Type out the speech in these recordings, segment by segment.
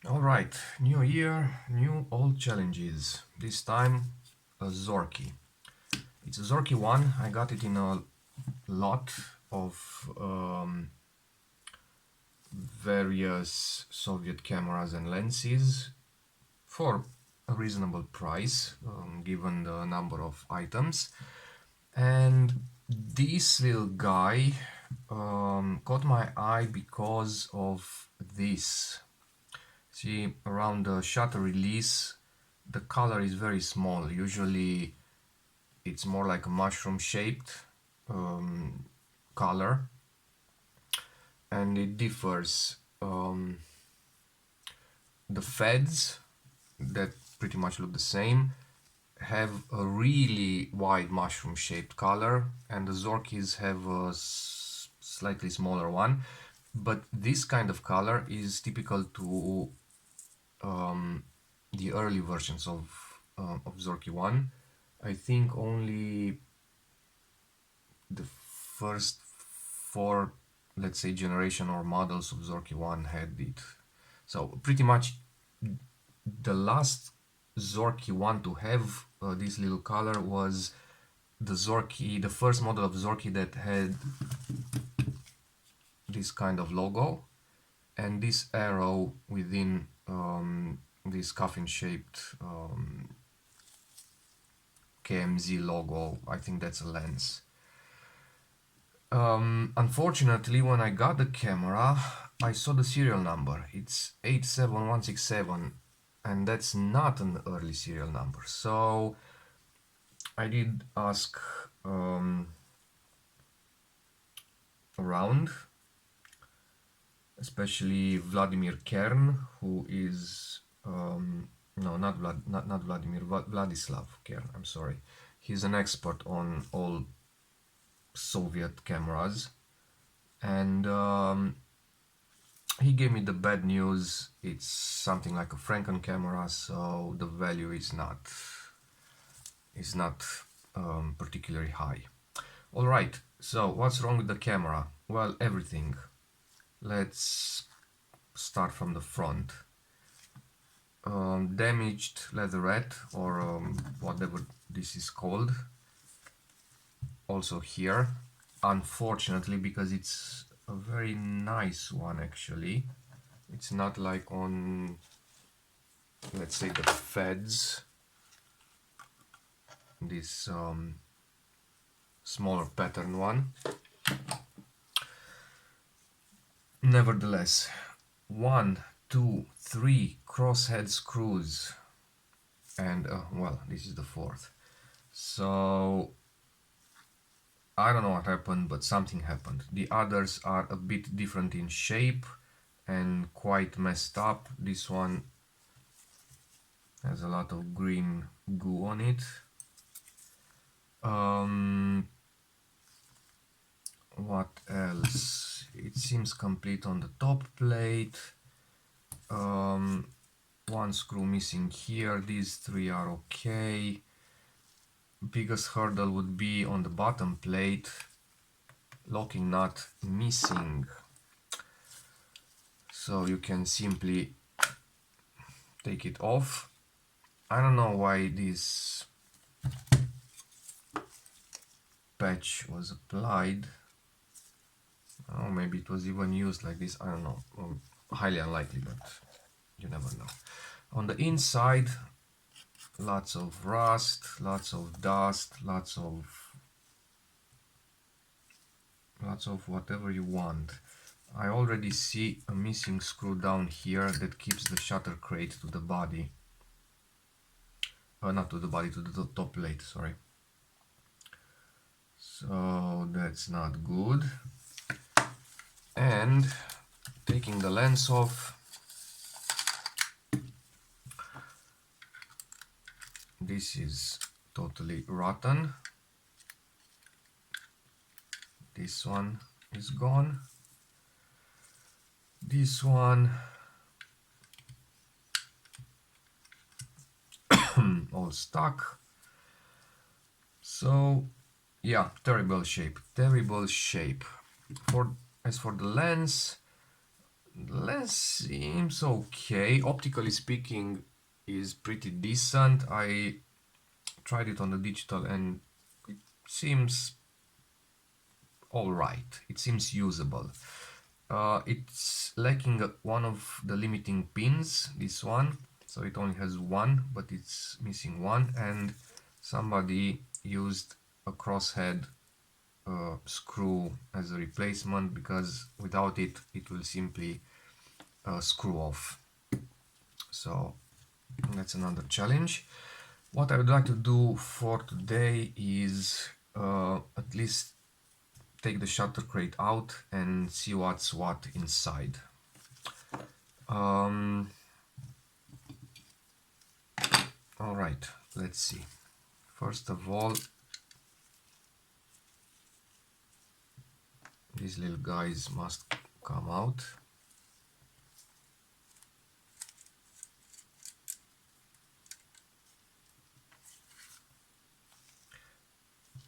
Alright, new year, new old challenges. This time a Zorki. It's a Zorki 1. I got it in a lot of various Soviet cameras and lenses for a reasonable price, given the number of items. And this little guy caught my eye because of this. See, around the shutter release, the color is very small. Usually it's more like a mushroom shaped color, and it differs. The feds that pretty much look the same have a really wide mushroom shaped color, and the Zorkis have a slightly smaller one. But this kind of color is typical to the early versions of Zorki 1. I think only the first four, let's say, generation or models of Zorki 1 had it. So pretty much the last Zorki 1 to have this little color was the first model of Zorki that had this kind of logo and this arrow within this coffin shaped KMZ logo. I think that's a lens. Unfortunately, when I got the camera, I saw the serial number. It's 87167, and that's not an early serial number. So I did ask around, especially Vladimir Kern, who is no, not Vladimir, Vladislav Kern. I'm sorry. He's an expert on all Soviet cameras, and he gave me the bad news. It's something like a Franken camera, so the value is not particularly high. All right, so what's wrong with the camera? Well, everything. Let's start from the front. Damaged leatherette, or whatever this is called, also here, unfortunately, because it's a very nice one. Actually, it's not like on, let's say, the feds, this smaller pattern one. Nevertheless, 1, 2, 3 crosshead screws, and well, this is the fourth. So I don't know what happened, but something happened. The others are a bit different in shape and quite messed up. This one has a lot of green goo on it. What else? It seems complete on the top plate. One screw missing here. These three are okay. Biggest hurdle would be on the bottom plate. Locking nut missing. So you can simply take it off. I don't know why this patch was applied. Oh, maybe it was even used like this. I don't know. Highly unlikely, but you never know. On the inside, lots of rust, lots of dust, lots of whatever you want. I already see a missing screw down here that keeps the shutter crate to the body. Not to the body, to the top plate, sorry. So that's not good. And taking the lens off, this is totally rotten. This one is gone. This one all stuck. So yeah, terrible shape. As for the lens, Lens seems okay. Optically speaking, is pretty decent. I tried it on the digital and it seems all right. It seems usable. It's lacking one of the limiting pins, this one. So it only has one, but it's missing one. And somebody used a crosshead screw as a replacement, because without it, it will simply screw off. So that's another challenge. What I would like to do for today is at least take the shutter crate out and see what's what inside. Um, all right, let's see. First of all, these little guys must come out.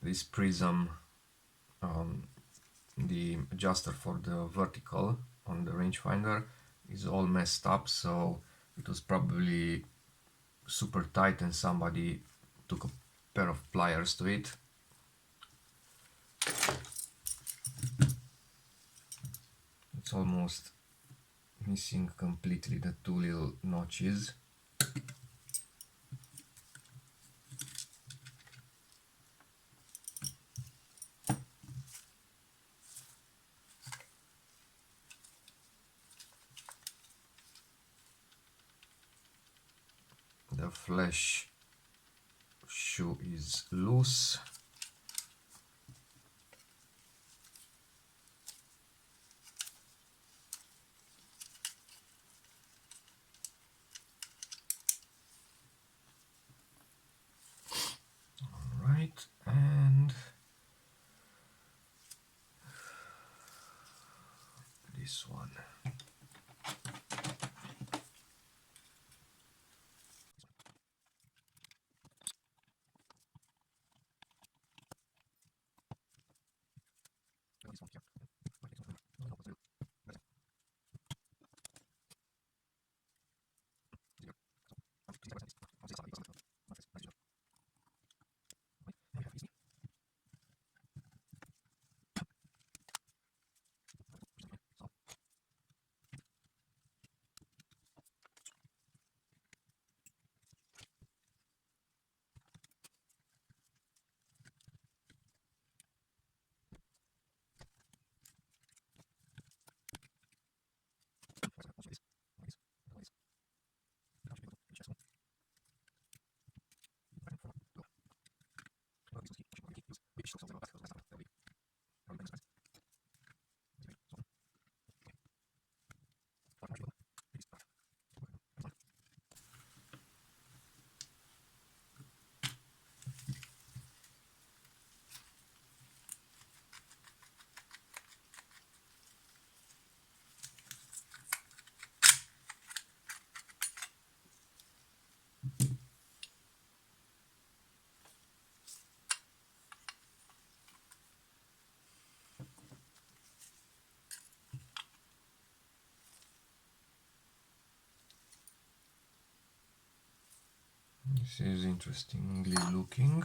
This prism, the adjuster for the vertical on the rangefinder is all messed up, so it was probably super tight and somebody took a pair of pliers to it. It's almost missing completely the two little notches. The flash shoe is loose. Right, and this one. This is interestingly looking.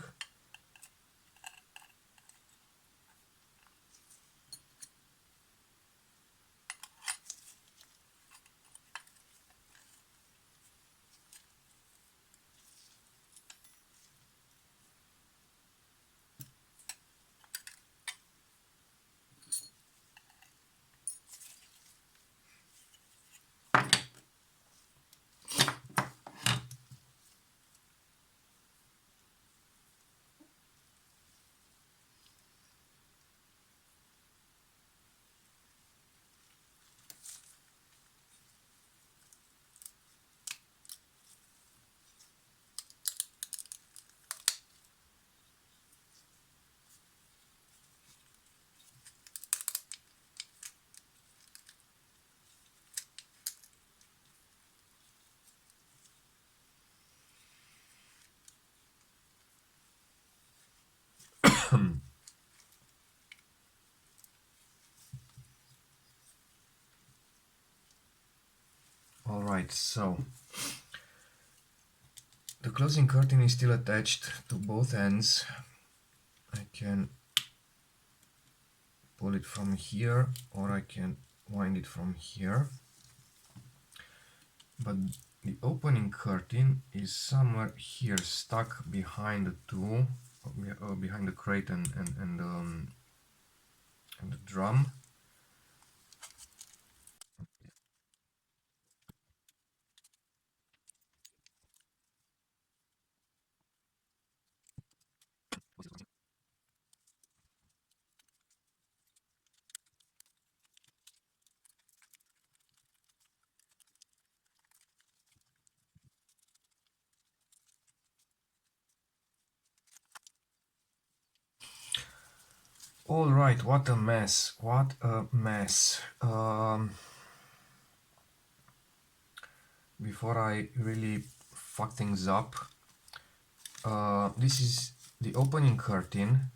Alright, so the closing curtain is still attached to both ends. I can pull it from here or I can wind it from here. But the opening curtain is somewhere here, stuck behind the two, behind the crate and the drum. All right, what a mess! What a mess! Before I really fuck things up, this is the opening curtain,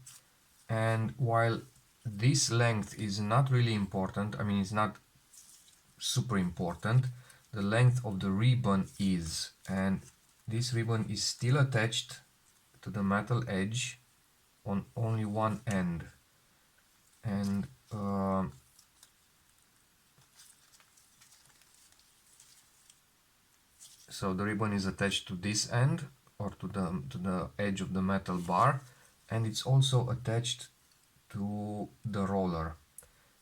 and while this length is not really important, I mean it's not super important, the length of the ribbon is, and this ribbon is still attached to the metal edge on only one end, and so the ribbon is attached to this end or to the edge of the metal bar, and it's also attached to the roller,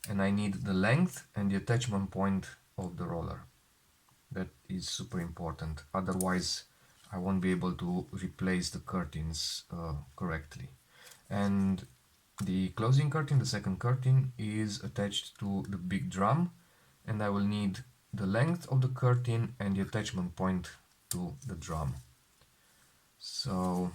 and I need the length and the attachment point of the roller. That is super important, otherwise I won't be able to replace the curtains correctly. And the closing curtain, the second curtain, is attached to the big drum, and I will need the length of the curtain and the attachment point to the drum. So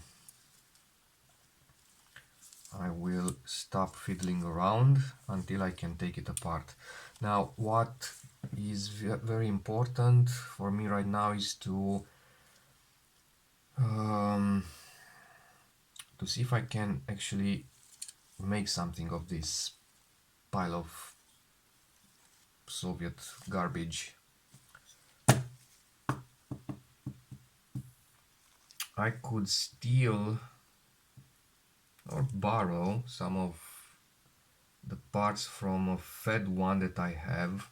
I will stop fiddling around until I can take it apart. Now, what is very important for me right now is to see if I can actually make something of this pile of Soviet garbage. I could steal or borrow some of the parts from a fed one that I have.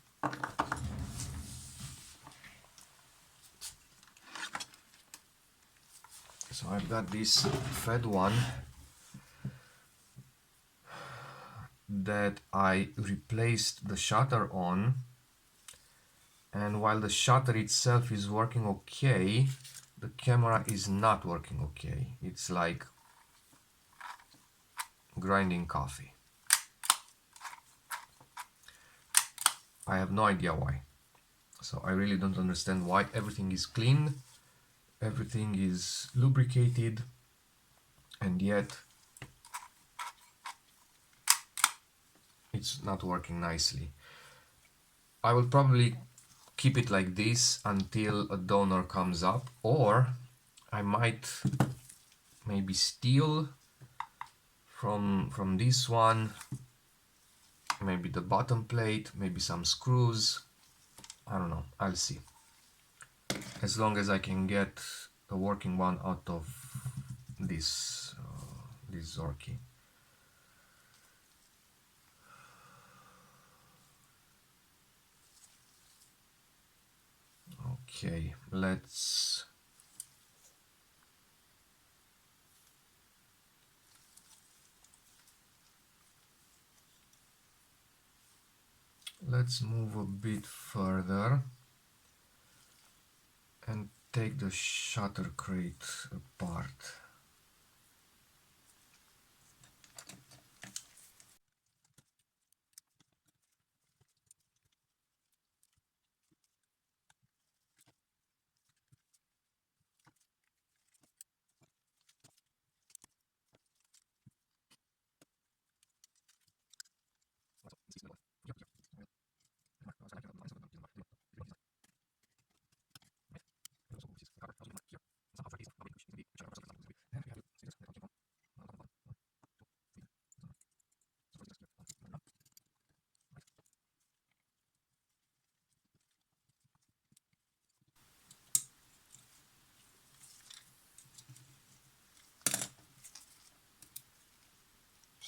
So I've got this fed one that I replaced the shutter on, and while the shutter itself is working okay, the camera is not working okay. It's like grinding coffee. I have no idea why. So I really don't understand why. Everything is clean, everything is lubricated, and yet it's not working nicely. I will probably keep it like this until a donor comes up, or I might maybe steal from this one, maybe the bottom plate, maybe some screws. I don't know, I'll see. As long as I can get a working one out of this this Zorki. Okay, let's move a bit further and take the shutter crate apart.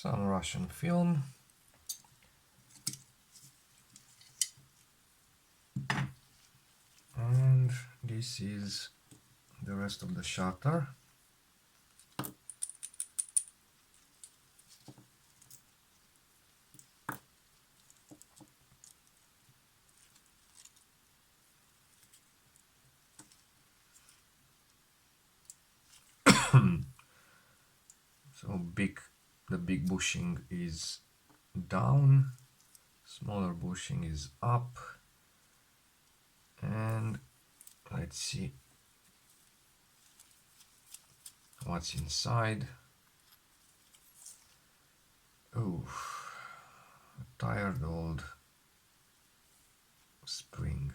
some Russian film. And this is the rest of the shutter. So the big bushing is down, smaller bushing is up, and let's see what's inside. Oh, a tired old spring.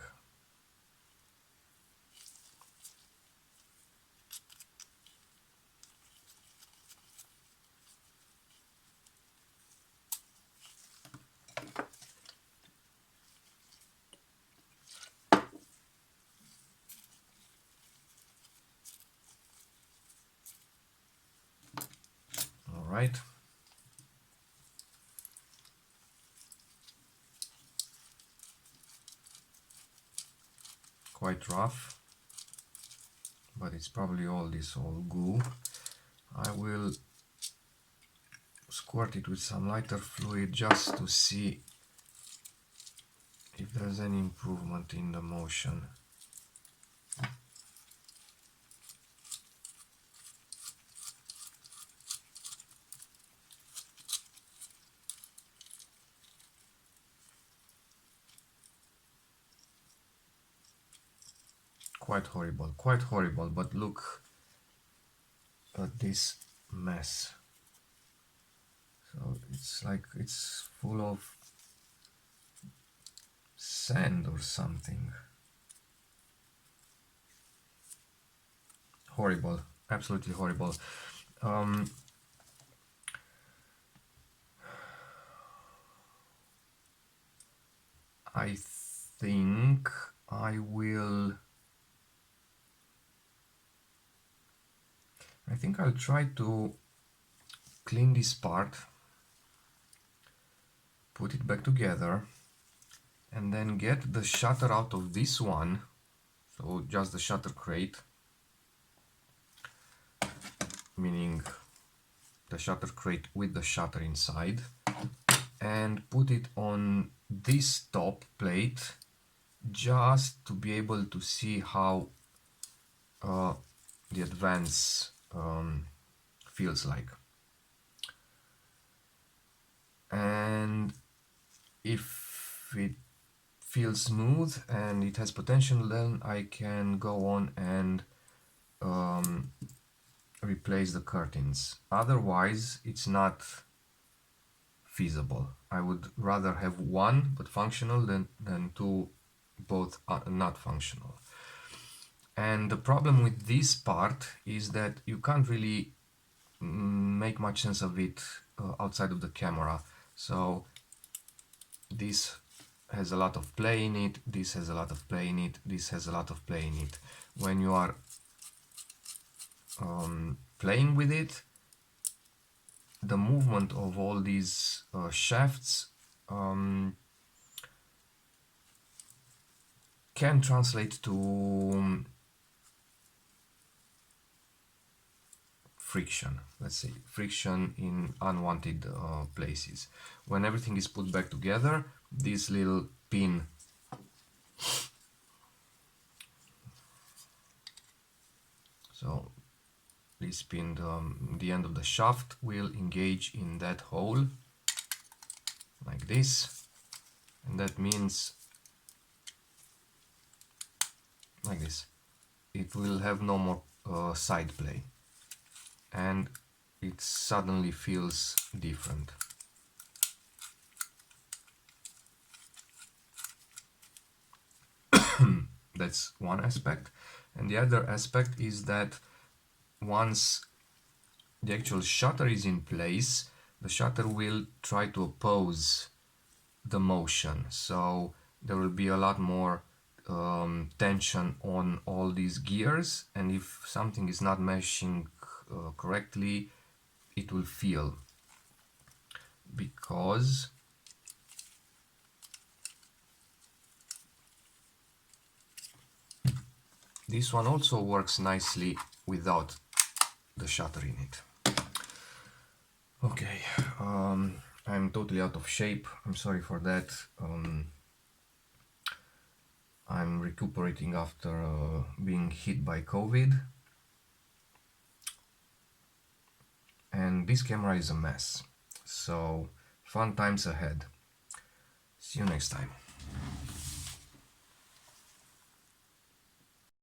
All right. Quite rough, but it's probably all this old goo. I will squirt it with some lighter fluid just to see if there's any improvement in the motion. Quite horrible, but look at this mess. So it's like it's full of sand or something. Horrible, absolutely horrible. I think I will. I think I'll try to clean this part, put it back together, and then get the shutter out of this one, so just the shutter crate, meaning the shutter crate with the shutter inside, and put it on this top plate just to be able to see how the advance feels like. And if it feels smooth and it has potential, then I can go on and replace the curtains. Otherwise, it's not feasible. I would rather have one but functional than two both not functional. And the problem with this part is that you can't really make much sense of it outside of the camera. So this has a lot of play in it, this has a lot of play in it, this has a lot of play in it. When you are playing with it, the movement of all these shafts can translate to friction, let's say friction in unwanted places. When everything is put back together, this little pin so this pin, the end of the shaft will engage in that hole like this, and that means like this, it will have no more side play, and it suddenly feels different. That's one aspect, and the other aspect is that once the actual shutter is in place, the shutter will try to oppose the motion, so there will be a lot more tension on all these gears, and if something is not meshing correctly, it will feel. because this one also works nicely without the shutter in it. Okay, I'm totally out of shape. I'm sorry for that. I'm recuperating after being hit by COVID. And this camera is a mess. So, fun times ahead. See you next time.